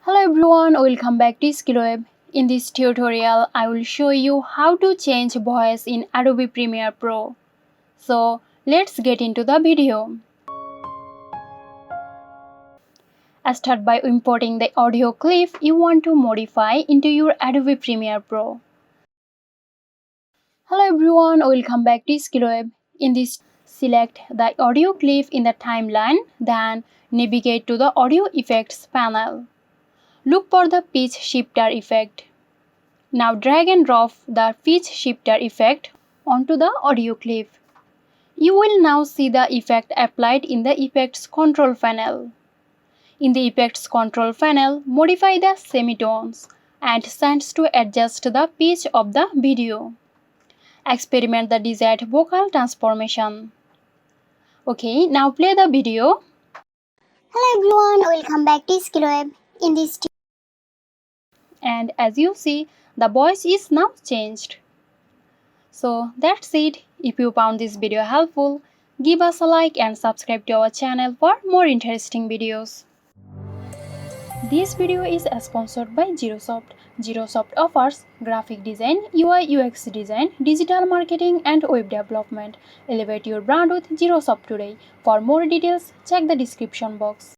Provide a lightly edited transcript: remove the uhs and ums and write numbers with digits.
Hello everyone, welcome back to SkillWeb. In this tutorial, I will show you how to change voice in Adobe Premiere Pro. So, let's get into the video. Start by importing the audio clip you want to modify into your Adobe Premiere Pro. Hello everyone, welcome back to SkillWeb. In this, select the audio clip in the timeline, then navigate to the audio effects panel. Look for the pitch shifter effect. Now drag and drop the pitch shifter effect onto the audio clip. You will now see the effect applied in the Effects Control panel. In the Effects Control panel, modify the semitones and sends to adjust the pitch of the video. Experiment the desired vocal transformation. Okay, now play the video. Hello everyone, welcome back to SkillWeb. In this And as you see, the voice is now changed. So that's it. If you found this video helpful, give us a like and subscribe to our channel for more interesting videos. This video is sponsored by Xirosoft. Xirosoft offers graphic design, UI UX design, digital marketing and web development. Elevate your brand with Xirosoft today. For more details, check the description box.